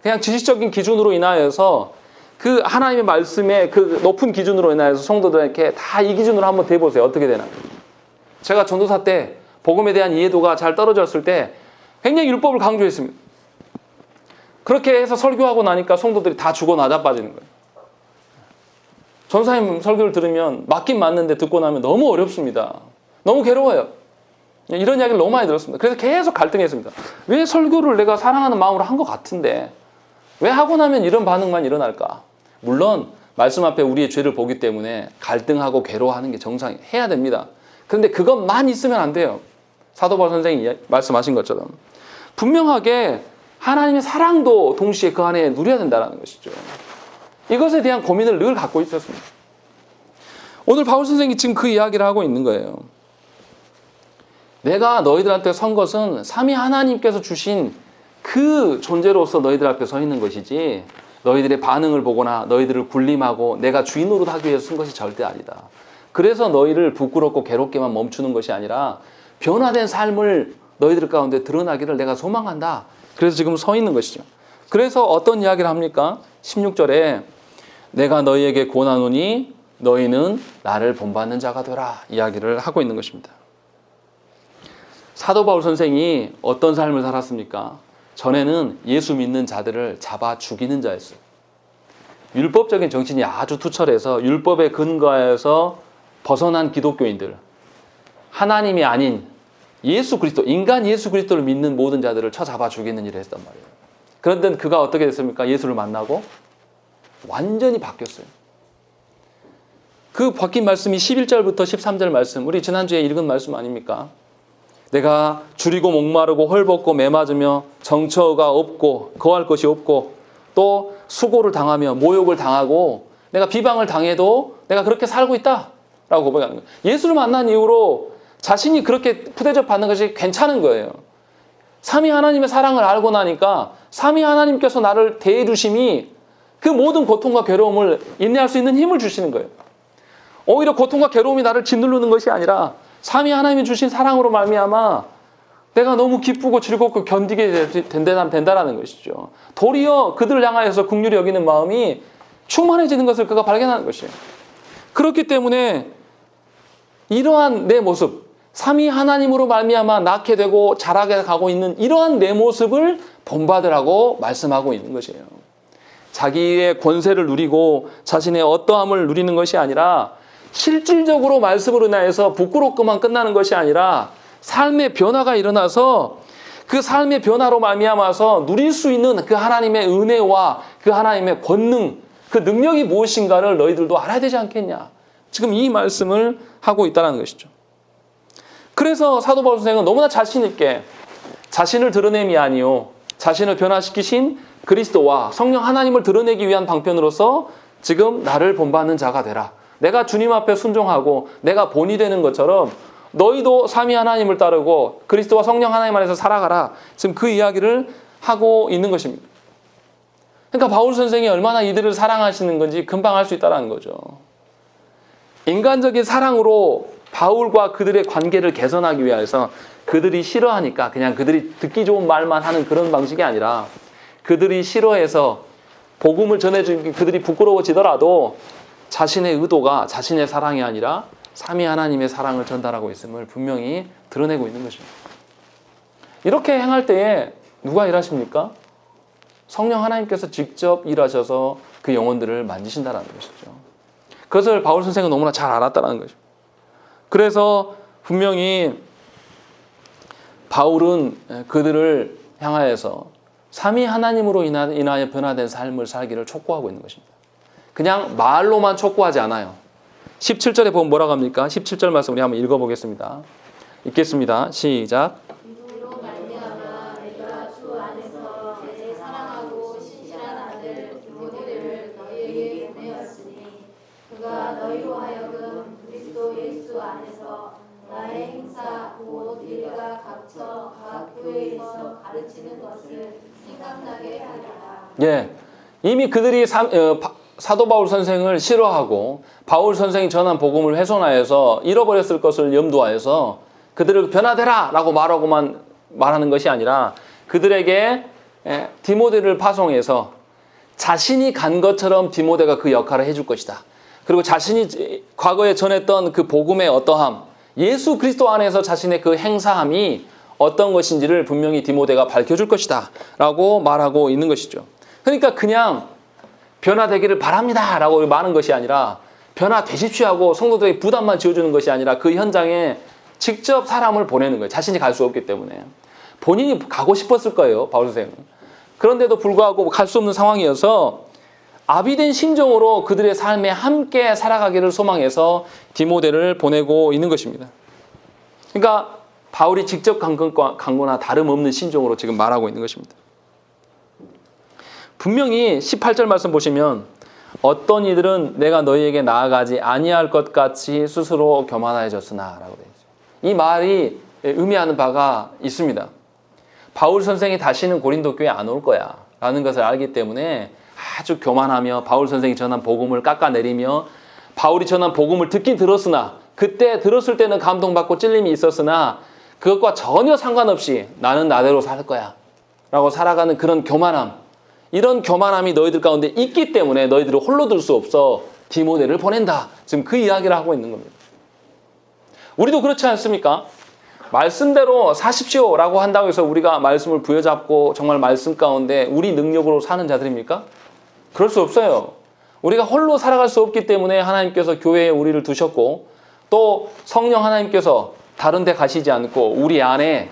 그냥 지식적인 기준으로 인하여서 그 하나님의 말씀의 그 높은 기준으로 인하여서 성도들에게 다 이 기준으로 한번 대보세요. 어떻게 되나. 제가 전도사 때 복음에 대한 이해도가 잘 떨어졌을 때 굉장히 율법을 강조했습니다. 그렇게 해서 설교하고 나니까 성도들이 다 죽어 나자빠지는 거예요. 전사님 설교를 들으면 맞긴 맞는데 듣고 나면 너무 어렵습니다. 너무 괴로워요. 이런 이야기를 너무 많이 들었습니다. 그래서 계속 갈등했습니다. 왜 설교를 내가 사랑하는 마음으로 한 것 같은데 왜 하고 나면 이런 반응만 일어날까? 물론 말씀 앞에 우리의 죄를 보기 때문에 갈등하고 괴로워하는 게 정상이에요. 해야 됩니다. 그런데 그것만 있으면 안 돼요. 사도 바울 선생이 말씀하신 것처럼 분명하게 하나님의 사랑도 동시에 그 안에 누려야 된다는 것이죠. 이것에 대한 고민을 늘 갖고 있었습니다. 오늘 바울 선생이 지금 그 이야기를 하고 있는 거예요. 내가 너희들한테 선 것은 삼위 하나님께서 주신 그 존재로서 너희들 앞에 서 있는 것이지 너희들의 반응을 보거나 너희들을 군림하고 내가 주인 노릇하기 위해서 쓴 것이 절대 아니다. 그래서 너희를 부끄럽고 괴롭게만 멈추는 것이 아니라 변화된 삶을 너희들 가운데 드러나기를 내가 소망한다. 그래서 지금 서 있는 것이죠. 그래서 어떤 이야기를 합니까? 16절에 내가 너희에게 권하노니 너희는 나를 본받는 자가 되라 이야기를 하고 있는 것입니다. 사도 바울 선생이 어떤 삶을 살았습니까? 전에는 예수 믿는 자들을 잡아 죽이는 자였어요. 율법적인 정신이 아주 투철해서 율법에 근거해서 벗어난 기독교인들, 하나님이 아닌 예수 그리스도, 인간 예수 그리스도를 믿는 모든 자들을 쳐잡아 죽이는 일을 했단 말이에요. 그런데 그가 어떻게 됐습니까? 예수를 만나고 완전히 바뀌었어요. 그 바뀐 말씀이 11절부터 13절 말씀, 우리 지난주에 읽은 말씀 아닙니까? 내가 줄이고 목마르고 헐벗고 매맞으며 정처가 없고 거할 것이 없고 또 수고를 당하며 모욕을 당하고 내가 비방을 당해도 내가 그렇게 살고 있다라고 고백하는 거예요. 예수를 만난 이후로 자신이 그렇게 푸대접 받는 것이 괜찮은 거예요. 삼위 하나님의 사랑을 알고 나니까 삼위 하나님께서 나를 대해 주심이 그 모든 고통과 괴로움을 인내할 수 있는 힘을 주시는 거예요. 오히려 고통과 괴로움이 나를 짓누르는 것이 아니라 삼위 하나님이 주신 사랑으로 말미암아 내가 너무 기쁘고 즐겁고 견디게 된다라는 것이죠. 도리어 그들을 향하여서 긍휼히 여기는 마음이 충만해지는 것을 그가 발견하는 것이에요. 그렇기 때문에 이러한 내 모습, 삼위 하나님으로 말미암아 낳게 되고 자라게 가고 있는 이러한 내 모습을 본받으라고 말씀하고 있는 것이에요. 자기의 권세를 누리고 자신의 어떠함을 누리는 것이 아니라 실질적으로 말씀으로 인하여서 부끄럽고만 끝나는 것이 아니라 삶의 변화가 일어나서 그 삶의 변화로 말미암아서 누릴 수 있는 그 하나님의 은혜와 그 하나님의 권능, 그 능력이 무엇인가를 너희들도 알아야 되지 않겠냐. 지금 이 말씀을 하고 있다는 것이죠. 그래서 사도 바울 선생은 너무나 자신 있게 자신을 드러냄이 아니요 자신을 변화시키신 그리스도와 성령 하나님을 드러내기 위한 방편으로서 지금 나를 본받는 자가 되라. 내가 주님 앞에 순종하고 내가 본이 되는 것처럼 너희도 삼위 하나님을 따르고 그리스도와 성령 하나님 안에서 살아가라. 지금 그 이야기를 하고 있는 것입니다. 그러니까 바울 선생이 얼마나 이들을 사랑하시는 건지 금방 알 수 있다는 거죠. 인간적인 사랑으로 바울과 그들의 관계를 개선하기 위해서 그들이 싫어하니까 그냥 그들이 듣기 좋은 말만 하는 그런 방식이 아니라 그들이 싫어해서 복음을 전해주기 그들이 부끄러워지더라도 자신의 의도가 자신의 사랑이 아니라 삼위 하나님의 사랑을 전달하고 있음을 분명히 드러내고 있는 것입니다. 이렇게 행할 때에 누가 일하십니까? 성령 하나님께서 직접 일하셔서 그 영혼들을 만지신다는 것이죠. 그것을 바울 선생은 너무나 잘 알았다는 것입니다. 그래서 분명히 바울은 그들을 향하여서 삼위 하나님으로 인하여 변화된 삶을 살기를 촉구하고 있는 것입니다. 그냥 말로만 촉구하지 않아요. 17절에 보면 뭐라고 합니까? 17절 말씀 우리 한번 읽어보겠습니다. 읽겠습니다. 시작. 이로 말미암아 내가 주 안에서 내 사랑하고 신실한 아들 디모데를 너희에게 보내었으니 그가 너희로 하여금 그리스도 예수 안에서 나의 행사 곧 일가 각처 각 교회에서 가르치는 것을 생각나게 하리라. 예, 이미 그들이 사도 바울 선생을 싫어하고 바울 선생이 전한 복음을 훼손하여서 잃어버렸을 것을 염두하여서 그들을 변화되라 라고 말하는 것이 아니라 그들에게 디모데를 파송해서 자신이 간 것처럼 디모데가 그 역할을 해줄 것이다. 그리고 자신이 과거에 전했던 그 복음의 어떠함, 예수 그리스도 안에서 자신의 그 행사함이 어떤 것인지를 분명히 디모데가 밝혀줄 것이다 라고 말하고 있는 것이죠. 그러니까 그냥 변화되기를 바랍니다 라고 말하는 것이 아니라 변화되십시오 하고 성도들에게 부담만 지어주는 것이 아니라 그 현장에 직접 사람을 보내는 거예요. 자신이 갈 수 없기 때문에. 본인이 가고 싶었을 거예요, 바울 선생은. 그런데도 불구하고 갈 수 없는 상황이어서 아비된 심정으로 그들의 삶에 함께 살아가기를 소망해서 디모데를 보내고 있는 것입니다. 그러니까 바울이 직접 간 거나 다름없는 심정으로 지금 말하고 있는 것입니다. 분명히 18절 말씀 보시면 어떤 이들은 내가 너희에게 나아가지 아니할 것 같이 스스로 교만해졌으나 라고 되어 있어요. 이 말이 의미하는 바가 있습니다. 바울 선생이 다시는 고린도 교회에 안 올 거야 라는 것을 알기 때문에 아주 교만하며 바울 선생이 전한 복음을 깎아내리며 바울이 전한 복음을 듣긴 들었으나 그때 들었을 때는 감동받고 찔림이 있었으나 그것과 전혀 상관없이 나는 나대로 살 거야 라고 살아가는 그런 교만함, 이런 교만함이 너희들 가운데 있기 때문에 너희들을 홀로 둘 수 없어 디모데를 보낸다. 지금 그 이야기를 하고 있는 겁니다. 우리도 그렇지 않습니까? 말씀대로 사십시오 라고 한다고 해서 우리가 말씀을 부여잡고 정말 말씀 가운데 우리 능력으로 사는 자들입니까? 그럴 수 없어요. 우리가 홀로 살아갈 수 없기 때문에 하나님께서 교회에 우리를 두셨고 또 성령 하나님께서 다른 데 가시지 않고 우리 안에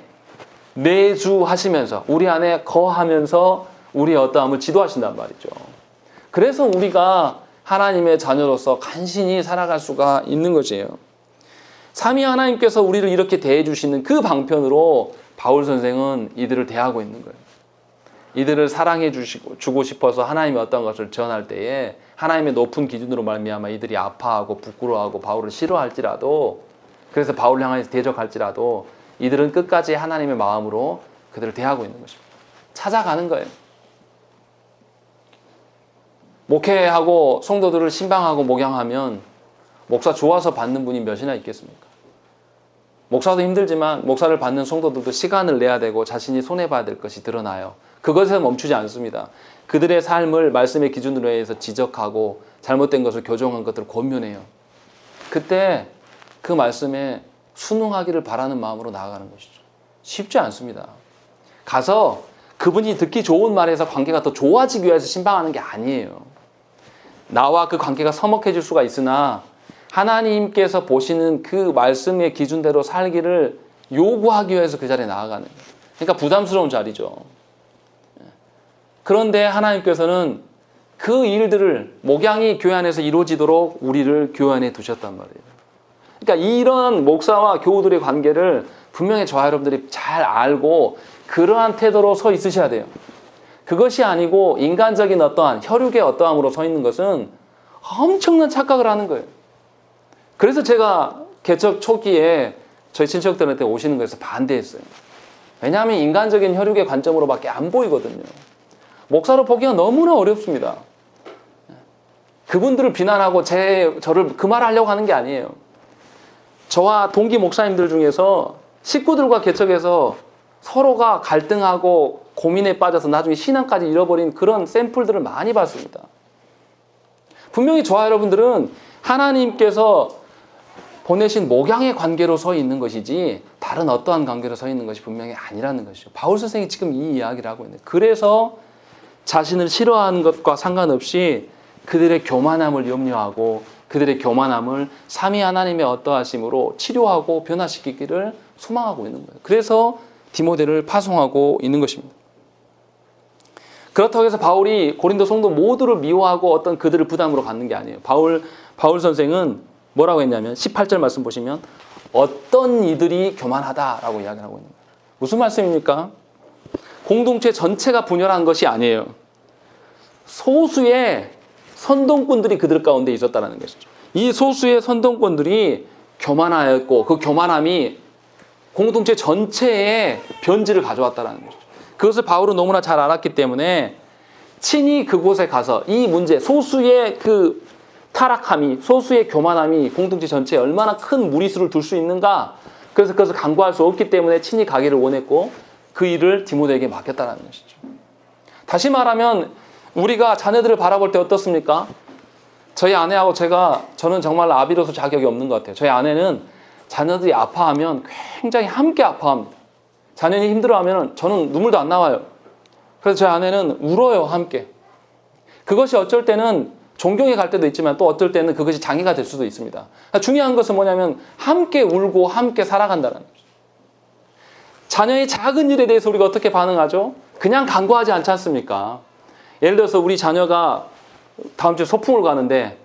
내주하시면서 우리 안에 거하면서 우리의 어떠함을 지도하신단 말이죠. 그래서 우리가 하나님의 자녀로서 간신히 살아갈 수가 있는 것이에요. 삼위 하나님께서 우리를 이렇게 대해주시는 그 방편으로 바울 선생은 이들을 대하고 있는 거예요. 이들을 사랑해 주고 싶어서 하나님의 어떤 것을 전할 때에 하나님의 높은 기준으로 말미암아 이들이 아파하고 부끄러워하고 바울을 싫어할지라도, 그래서 바울을 향해서 대적할지라도 이들은 끝까지 하나님의 마음으로 그들을 대하고 있는 것입니다. 찾아가는 거예요. 목회하고 성도들을 신방하고 목양하면 목사 좋아서 받는 분이 몇이나 있겠습니까? 목사도 힘들지만 목사를 받는 성도들도 시간을 내야 되고 자신이 손해봐야 될 것이 드러나요. 그것에 멈추지 않습니다. 그들의 삶을 말씀의 기준으로 해서 지적하고 잘못된 것을 교정한 것들을 권면해요. 그때 그 말씀에 순응하기를 바라는 마음으로 나아가는 것이죠. 쉽지 않습니다. 가서 그분이 듣기 좋은 말에서 관계가 더 좋아지기 위해서 신방하는 게 아니에요. 나와 그 관계가 서먹해질 수가 있으나 하나님께서 보시는 그 말씀의 기준대로 살기를 요구하기 위해서 그 자리에 나아가는 거예요. 그러니까 부담스러운 자리죠. 그런데 하나님께서는 그 일들을 목양이 교회 안에서 이루어지도록 우리를 교회 안에 두셨단 말이에요. 그러니까 이런 목사와 교우들의 관계를 분명히 저와 여러분들이 잘 알고 그러한 태도로 서 있으셔야 돼요. 그것이 아니고 인간적인 어떠한 혈육의 어떠함으로 서 있는 것은 엄청난 착각을 하는 거예요. 그래서 제가 개척 초기에 저희 친척들한테 오시는 것에서 반대했어요. 왜냐하면 인간적인 혈육의 관점으로밖에 안 보이거든요. 목사로 보기가 너무나 어렵습니다. 그분들을 비난하고 저를 그 말을 하려고 하는 게 아니에요. 저와 동기 목사님들 중에서 식구들과 개척해서 서로가 갈등하고 고민에 빠져서 나중에 신앙까지 잃어버린 그런 샘플들을 많이 봤습니다. 분명히 저와 여러분들은 하나님께서 보내신 목양의 관계로 서 있는 것이지 다른 어떠한 관계로 서 있는 것이 분명히 아니라는 것이죠. 바울 선생이 지금 이 이야기를 하고 있는 거예요. 그래서 자신을 싫어하는 것과 상관없이 그들의 교만함을 염려하고 그들의 교만함을 삼위 하나님의 어떠하심으로 치료하고 변화시키기를 소망하고 있는 거예요. 그래서 디모데를 파송하고 있는 것입니다. 그렇다고 해서 바울이 고린도 성도 모두를 미워하고 어떤 그들을 부담으로 갖는 게 아니에요. 바울 선생은 뭐라고 했냐면 18절 말씀 보시면 어떤 이들이 교만하다라고 이야기를 하고 있는 거예요. 무슨 말씀입니까? 공동체 전체가 분열한 것이 아니에요. 소수의 선동꾼들이 그들 가운데 있었다는 것이죠. 이 소수의 선동꾼들이 교만하였고 그 교만함이 공동체 전체에 변질을 가져왔다는 것이죠. 그것을 바울은 너무나 잘 알았기 때문에 친히 그곳에 가서 이 문제, 소수의 그 타락함이, 소수의 교만함이 공동체 전체에 얼마나 큰 무리수를 둘 수 있는가, 그래서 그것을 간과할 수 없기 때문에 친히 가기를 원했고 그 일을 디모데에게 맡겼다는 것이죠. 다시 말하면 우리가 자녀들을 바라볼 때 어떻습니까? 저희 아내하고 저는 정말 아비로서 자격이 없는 것 같아요. 저희 아내는 자녀들이 아파하면 굉장히 함께 아파합니다. 자녀이 힘들어하면 저는 눈물도 안 나와요. 그래서 저희 아내는 울어요, 함께. 그것이 어쩔 때는 존경에 갈 때도 있지만 또 어떨 때는 그것이 장애가 될 수도 있습니다. 중요한 것은 뭐냐면 함께 울고 함께 살아간다는 거죠. 자녀의 작은 일에 대해서 우리가 어떻게 반응하죠? 그냥 간과하지 않지 않습니까? 예를 들어서 우리 자녀가 다음 주에 소풍을 가는데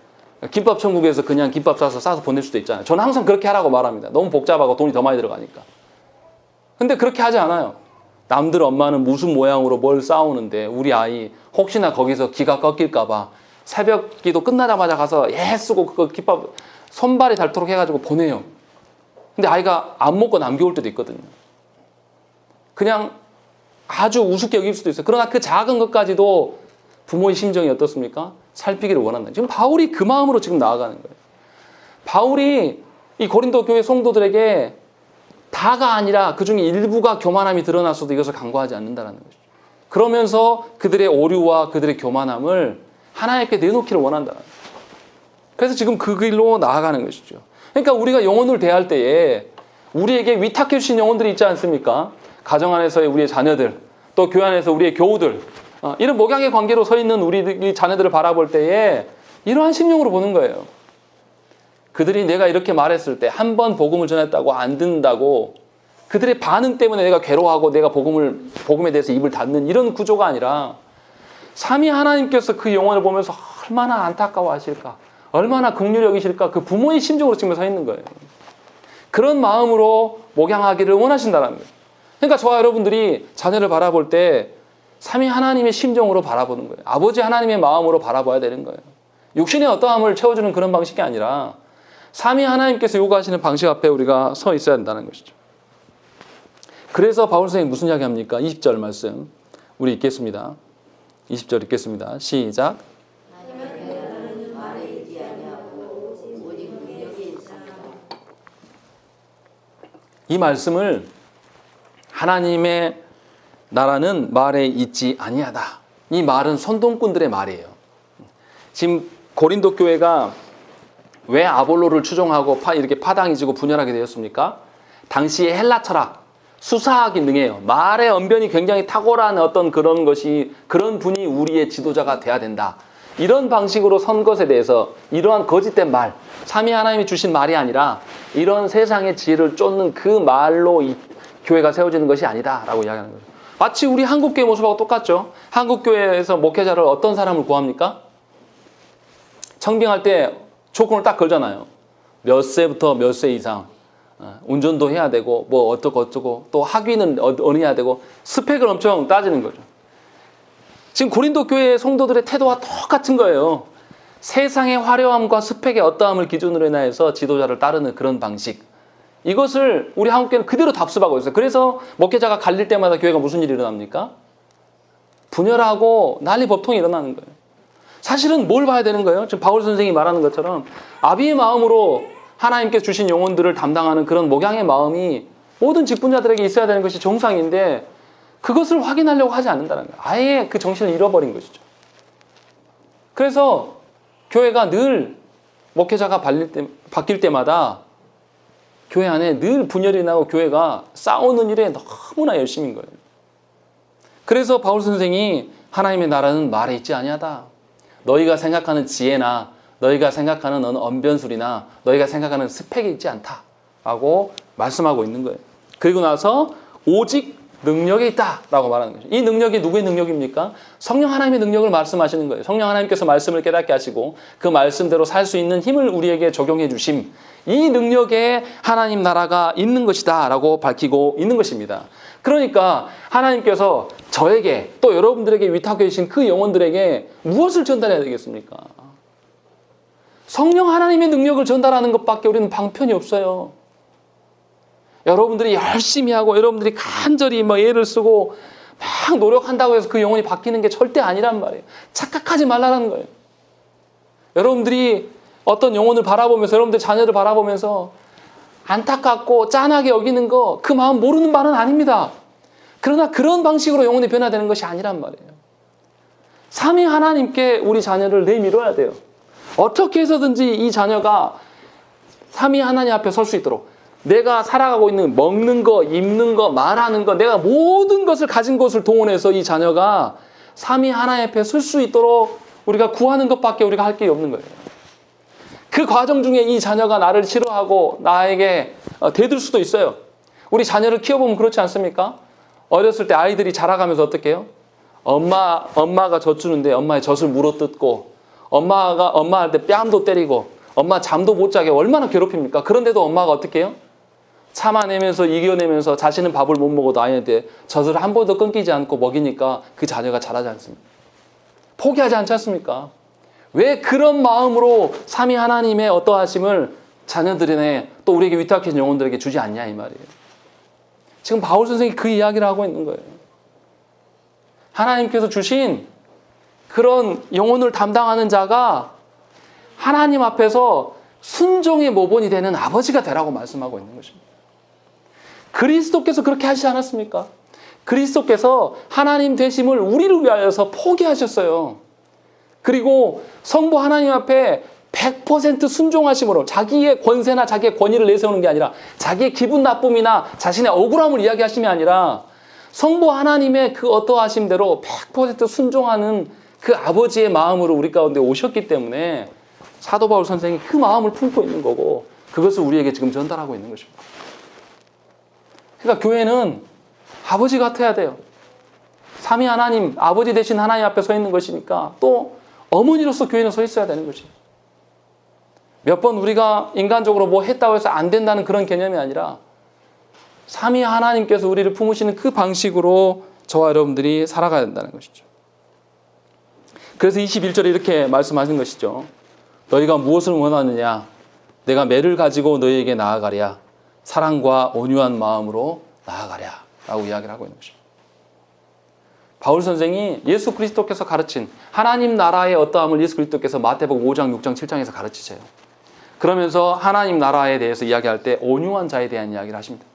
김밥 천국에서 그냥 김밥 싸서 보낼 수도 있잖아요. 저는 항상 그렇게 하라고 말합니다. 너무 복잡하고 돈이 더 많이 들어가니까. 근데 그렇게 하지 않아요. 남들 엄마는 무슨 모양으로 뭘 싸우는데 우리 아이 혹시나 거기서 기가 꺾일까 봐 새벽 기도 끝나자마자 가서 쓰고 그거 김밥 손발이 닳도록 해가지고 보내요. 근데 아이가 안 먹고 남겨올 때도 있거든요. 그냥 아주 우습게 여길 수도 있어요. 그러나 그 작은 것까지도 부모의 심정이 어떻습니까? 살피기를 원한다. 지금 바울이 그 마음으로 지금 나아가는 거예요. 바울이 이 고린도 교회 성도들에게 다가 아니라 그중에 일부가 교만함이 드러났어도 이것을 간과하지 않는다는 거죠. 그러면서 그들의 오류와 그들의 교만함을 하나님께 내놓기를 원한다는 거죠. 그래서 지금 그 길로 나아가는 것이죠. 그러니까 우리가 영혼을 대할 때에 우리에게 위탁해 주신 영혼들이 있지 않습니까? 가정 안에서의 우리의 자녀들, 또 교회 안에서 우리의 교우들, 이런 목양의 관계로 서 있는 우리 자녀들을 바라볼 때에 이러한 심령으로 보는 거예요. 그들이 내가 이렇게 말했을 때 한 번 복음을 전했다고 안 듣는다고 그들의 반응 때문에 내가 괴로워하고 내가 복음에 대해서 입을 닫는 이런 구조가 아니라 삼위 하나님께서 그 영혼을 보면서 얼마나 안타까워하실까, 얼마나 긍휼히 여기실까, 그 부모의 심정으로 지금 서 있는 거예요. 그런 마음으로 목양하기를 원하신다는 거예요. 그러니까 저와 여러분들이 자녀를 바라볼 때 삼위 하나님의 심정으로 바라보는 거예요. 아버지 하나님의 마음으로 바라봐야 되는 거예요. 육신의 어떠함을 채워주는 그런 방식이 아니라 삼위 하나님께서 요구하시는 방식 앞에 우리가 서 있어야 된다는 것이죠. 그래서 바울 선생님이 무슨 이야기 합니까? 20절 말씀 우리 읽겠습니다. 20절 읽겠습니다. 시작. 이 말씀을 하나님의 나라는 말에 있지 아니하다. 이 말은 선동꾼들의 말이에요. 지금 고린도 교회가 왜 아볼로를 추종하고 이렇게 파당이 지고 분열하게 되었습니까? 당시의 헬라 철학, 수사하기 능해요. 말의 언변이 굉장히 탁월한 어떤 그런 분이 우리의 지도자가 돼야 된다. 이런 방식으로 선 것에 대해서 이러한 거짓된 말, 삼위 하나님이 주신 말이 아니라 이런 세상의 지혜를 쫓는 그 말로 이 교회가 세워지는 것이 아니다라고 이야기하는 거예요. 마치 우리 한국교회 모습하고 똑같죠. 한국교회에서 목회자를 어떤 사람을 구합니까? 청빙할 때 조건을 딱 걸잖아요. 몇 세부터 몇 세 이상, 운전도 해야 되고 뭐 어쩌고 또 학위는 어느 해야 되고 스펙을 엄청 따지는 거죠. 지금 고린도 교회 성도들의 태도와 똑같은 거예요. 세상의 화려함과 스펙의 어떠함을 기준으로 해서 지도자를 따르는 그런 방식. 이것을 우리 한국교회는 그대로 답습하고 있어요. 그래서 목회자가 갈릴 때마다 교회가 무슨 일이 일어납니까? 분열하고 난리 법통이 일어나는 거예요. 사실은 뭘 봐야 되는 거예요? 지금 바울 선생이 말하는 것처럼 아비의 마음으로 하나님께서 주신 영혼들을 담당하는 그런 목양의 마음이 모든 직분자들에게 있어야 되는 것이 정상인데 그것을 확인하려고 하지 않는다는 거예요. 아예 그 정신을 잃어버린 것이죠. 그래서 교회가 늘 목회자가 바뀔 때마다 교회 안에 늘 분열이 나고 교회가 싸우는 일에 너무나 열심인 거예요. 그래서 바울 선생이 하나님의 나라는 말에 있지 아니하다. 너희가 생각하는 지혜나 너희가 생각하는 어느 언변술이나 너희가 생각하는 스펙이 있지 않다 라고 말씀하고 있는 거예요. 그리고 나서 오직 능력이 있다라고 말하는 거죠. 이 능력이 누구의 능력입니까? 성령 하나님의 능력을 말씀하시는 거예요. 성령 하나님께서 말씀을 깨닫게 하시고 그 말씀대로 살 수 있는 힘을 우리에게 적용해 주심. 이 능력에 하나님 나라가 있는 것이다 라고 밝히고 있는 것입니다. 그러니까 하나님께서 저에게 또 여러분들에게 위탁해 주신 그 영혼들에게 무엇을 전달해야 되겠습니까? 성령 하나님의 능력을 전달하는 것밖에 우리는 방편이 없어요. 여러분들이 열심히 하고 여러분들이 간절히 애를 쓰고 막 노력한다고 해서 그 영혼이 바뀌는 게 절대 아니란 말이에요. 착각하지 말라는 거예요. 여러분들이 어떤 영혼을 바라보면서 여러분들 자녀를 바라보면서 안타깝고 짠하게 여기는 거 그 마음 모르는 말은 아닙니다. 그러나 그런 방식으로 영혼이 변화되는 것이 아니란 말이에요. 삼위 하나님께 우리 자녀를 내밀어야 돼요. 어떻게 해서든지 이 자녀가 삼위 하나님 앞에 설 수 있도록 내가 살아가고 있는 먹는 거, 입는 거, 말하는 거 내가 모든 것을 가진 것을 동원해서 이 자녀가 삼위 하나님 앞에 설 수 있도록 우리가 구하는 것밖에 우리가 할 게 없는 거예요. 그 과정 중에 이 자녀가 나를 싫어하고 나에게 대들 수도 있어요. 우리 자녀를 키워보면 그렇지 않습니까? 어렸을 때 아이들이 자라가면서 어떻게 해요? 엄마가 젖 주는데 엄마의 젖을 물어뜯고 엄마한테 뺨도 때리고 엄마 잠도 못 자게 얼마나 괴롭힙니까? 그런데도 엄마가 어떻게 해요? 참아내면서 이겨내면서 자신은 밥을 못 먹어도 아이한테 젖을 한 번도 끊기지 않고 먹이니까 그 자녀가 자라지 않습니다. 포기하지 않지 않습니까? 왜 그런 마음으로 삼위 하나님의 어떠하심을 자녀들이네 또 우리에게 위탁해진 영혼들에게 주지 않냐 이 말이에요. 지금 바울 선생이 그 이야기를 하고 있는 거예요. 하나님께서 주신 그런 영혼을 담당하는 자가 하나님 앞에서 순종의 모본이 되는 아버지가 되라고 말씀하고 있는 것입니다. 그리스도께서 그렇게 하시지 않았습니까? 그리스도께서 하나님 되심을 우리를 위하여서 포기하셨어요. 그리고 성부 하나님 앞에 100% 순종하심으로 자기의 권세나 자기의 권위를 내세우는 게 아니라 자기의 기분 나쁨이나 자신의 억울함을 이야기하심이 아니라 성부 하나님의 그 어떠하심대로 100% 순종하는 그 아버지의 마음으로 우리 가운데 오셨기 때문에 사도 바울 선생이 그 마음을 품고 있는 거고 그것을 우리에게 지금 전달하고 있는 것입니다. 그러니까 교회는 아버지 같아야 돼요. 삼위 하나님, 아버지 되신 하나님 앞에 서 있는 것이니까 또 어머니로서 교회는 서 있어야 되는 것이에요. 몇 번 우리가 인간적으로 뭐 했다고 해서 안 된다는 그런 개념이 아니라 삼위 하나님께서 우리를 품으시는 그 방식으로 저와 여러분들이 살아가야 된다는 것이죠. 그래서 21절에 이렇게 말씀하신 것이죠. 너희가 무엇을 원하느냐? 내가 매를 가지고 너희에게 나아가랴. 사랑과 온유한 마음으로 나아가랴. 라고 이야기를 하고 있는 것입니다. 바울 선생이 예수 그리스도께서 가르친 하나님 나라의 어떠함을 예수 그리스도께서 마태복음 5장, 6장, 7장에서 가르치세요. 그러면서 하나님 나라에 대해서 이야기할 때 온유한 자에 대한 이야기를 하십니다.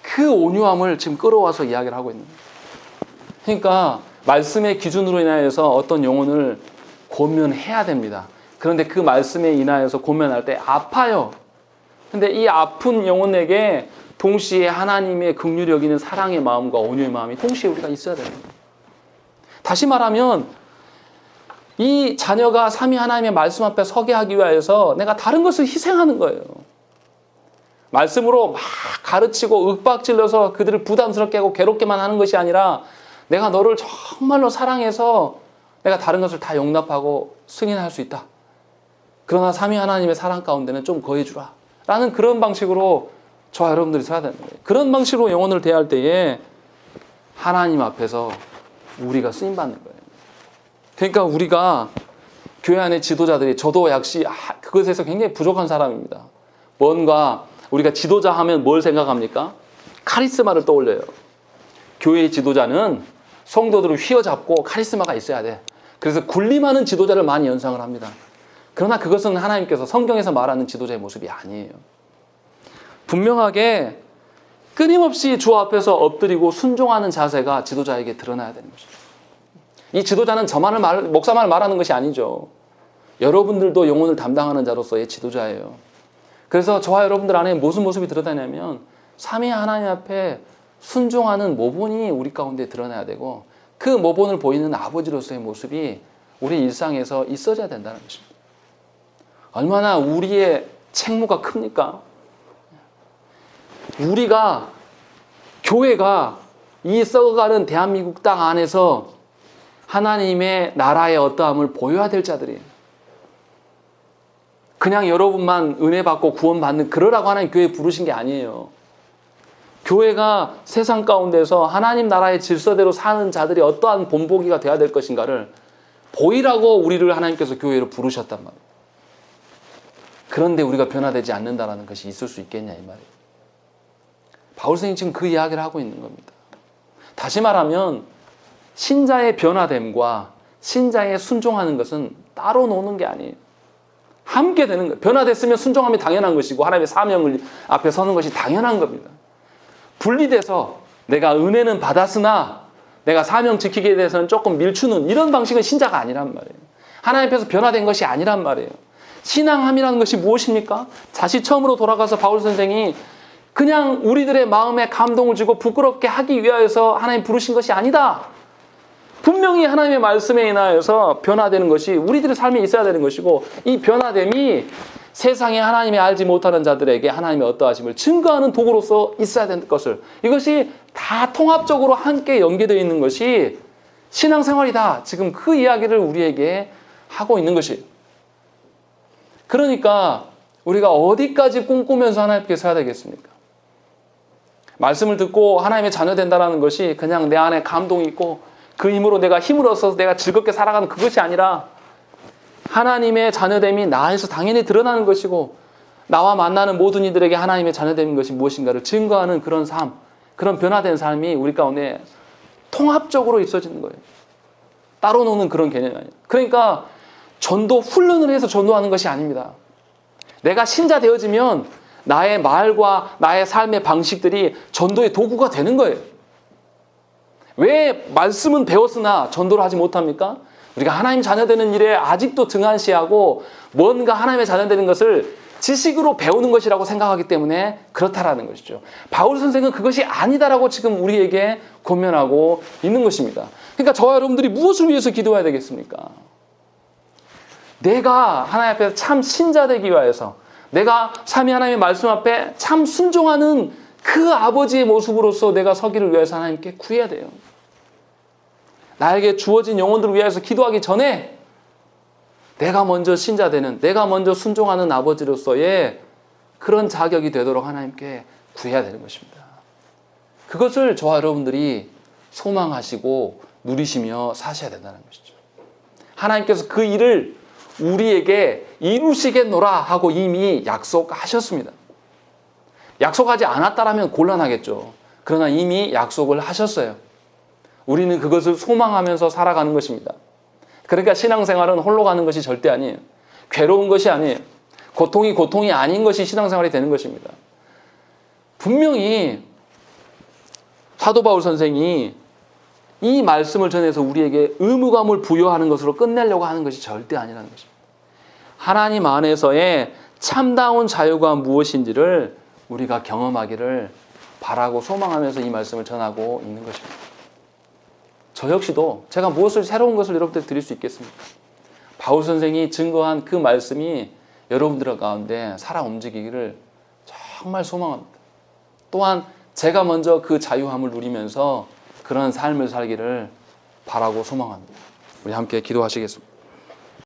그 온유함을 지금 끌어와서 이야기를 하고 있는 거예요. 그러니까 말씀의 기준으로 인하여서 어떤 영혼을 권면해야 됩니다. 그런데 그 말씀에 인하여서 권면할 때 아파요. 근데 이 아픈 영혼에게 동시에 하나님의 긍휼히 여기는 사랑의 마음과 온유의 마음이 동시에 우리가 있어야 됩니다. 다시 말하면 이 자녀가 삼위 하나님의 말씀 앞에 서게 하기 위하여서 내가 다른 것을 희생하는 거예요. 말씀으로 막 가르치고 윽박질러서 그들을 부담스럽게 하고 괴롭게만 하는 것이 아니라 내가 너를 정말로 사랑해서 내가 다른 것을 다 용납하고 승인할 수 있다. 그러나 삼위 하나님의 사랑 가운데는 좀 거해주라. 라는 그런 방식으로 저와 여러분들이 서야 되는 거예요. 그런 방식으로 영혼을 대할 때에 하나님 앞에서 우리가 쓰임받는 거예요. 그러니까 우리가 교회 안의 지도자들이, 저도 역시 그것에서 굉장히 부족한 사람입니다. 뭔가 우리가 지도자 하면 뭘 생각합니까? 카리스마를 떠올려요. 교회의 지도자는 성도들을 휘어잡고 카리스마가 있어야 돼. 그래서 군림하는 지도자를 많이 연상을 합니다. 그러나 그것은 하나님께서 성경에서 말하는 지도자의 모습이 아니에요. 분명하게 끊임없이 주 앞에서 엎드리고 순종하는 자세가 지도자에게 드러나야 되는 것이죠. 이 지도자는 목사만을 말하는 것이 아니죠. 여러분들도 영혼을 담당하는 자로서의 지도자예요. 그래서 저와 여러분들 안에 무슨 모습이 드러나냐면 삼위 하나님 앞에 순종하는 모본이 우리 가운데 드러나야 되고 그 모본을 보이는 아버지로서의 모습이 우리 일상에서 있어야 된다는 것입니다. 얼마나 우리의 책무가 큽니까? 우리가, 교회가 이 썩어가는 대한민국 땅 안에서 하나님의 나라의 어떠함을 보여야 될 자들이에요. 그냥 여러분만 은혜 받고 구원받는 그러라고 하나님 교회에 부르신 게 아니에요. 교회가 세상 가운데서 하나님 나라의 질서대로 사는 자들이 어떠한 본보기가 돼야 될 것인가를 보이라고 우리를 하나님께서 교회로 부르셨단 말이에요. 그런데 우리가 변화되지 않는다는 것이 있을 수 있겠냐 이 말이에요. 바울 선생님이 지금 그 이야기를 하고 있는 겁니다. 다시 말하면 신자의 변화됨과 신자의 순종하는 것은 따로 노는 게 아니에요. 함께 되는 거예요. 변화됐으면 순종함이 당연한 것이고 하나님의 사명을 앞에 서는 것이 당연한 겁니다. 분리돼서 내가 은혜는 받았으나 내가 사명 지키기에 대해서는 조금 밀추는 이런 방식은 신자가 아니란 말이에요. 하나님 앞에서 변화된 것이 아니란 말이에요. 신앙함이라는 것이 무엇입니까? 다시 처음으로 돌아가서 바울 선생이 그냥 우리들의 마음에 감동을 주고 부끄럽게 하기 위하여서 하나님 부르신 것이 아니다. 분명히 하나님의 말씀에 인하여서 변화되는 것이 우리들의 삶에 있어야 되는 것이고 이 변화됨이 세상에 하나님이 알지 못하는 자들에게 하나님의 어떠하심을 증거하는 도구로서 있어야 되는 것을 이것이 다 통합적으로 함께 연계되어 있는 것이 신앙생활이다. 지금 그 이야기를 우리에게 하고 있는 것이에요. 그러니까 우리가 어디까지 꿈꾸면서 하나님께 서야 되겠습니까? 말씀을 듣고 하나님의 자녀 된다는 것이 그냥 내 안에 감동이 있고 그 힘으로 내가 힘을 얻어서 내가 즐겁게 살아가는 그것이 아니라 하나님의 자녀됨이 나에서 당연히 드러나는 것이고 나와 만나는 모든 이들에게 하나님의 자녀됨인 것이 무엇인가를 증거하는 그런 삶, 그런 변화된 삶이 우리 가운데 통합적으로 있어지는 거예요. 따로 노는 그런 개념이 아니에요. 그러니까 전도 훈련을 해서 전도하는 것이 아닙니다. 내가 신자 되어지면 나의 말과 나의 삶의 방식들이 전도의 도구가 되는 거예요. 왜 말씀은 배웠으나 전도를 하지 못합니까? 우리가 하나님 자녀 되는 일에 아직도 등한시하고 뭔가 하나님의 자녀 되는 것을 지식으로 배우는 것이라고 생각하기 때문에 그렇다라는 것이죠. 바울 선생은 그것이 아니다라고 지금 우리에게 권면하고 있는 것입니다. 그러니까 저와 여러분들이 무엇을 위해서 기도해야 되겠습니까? 내가 하나님 앞에서 참 신자 되기 위하여서 내가 삼위 하나님의 말씀 앞에 참 순종하는 그 아버지의 모습으로서 내가 서기를 위해서 하나님께 구해야 돼요. 나에게 주어진 영혼들을 위해서 기도하기 전에 내가 먼저 신자 되는, 내가 먼저 순종하는 아버지로서의 그런 자격이 되도록 하나님께 구해야 되는 것입니다. 그것을 저와 여러분들이 소망하시고 누리시며 사셔야 된다는 것이죠. 하나님께서 그 일을 우리에게 이루시겠노라 하고 이미 약속하셨습니다. 약속하지 않았다라면 곤란하겠죠. 그러나 이미 약속을 하셨어요. 우리는 그것을 소망하면서 살아가는 것입니다. 그러니까 신앙생활은 홀로 가는 것이 절대 아니에요. 괴로운 것이 아니에요. 고통이 아닌 것이 신앙생활이 되는 것입니다. 분명히 사도 바울 선생이 이 말씀을 전해서 우리에게 의무감을 부여하는 것으로 끝내려고 하는 것이 절대 아니라는 것입니다. 하나님 안에서의 참다운 자유가 무엇인지를 우리가 경험하기를 바라고 소망하면서 이 말씀을 전하고 있는 것입니다. 저 역시도 제가 무엇을 새로운 것을 여러분들 드릴 수 있겠습니까? 바울 선생이 증거한 그 말씀이 여러분들 가운데 살아 움직이기를 정말 소망합니다. 또한 제가 먼저 그 자유함을 누리면서 그런 삶을 살기를 바라고 소망합니다. 우리 함께 기도하시겠습니다.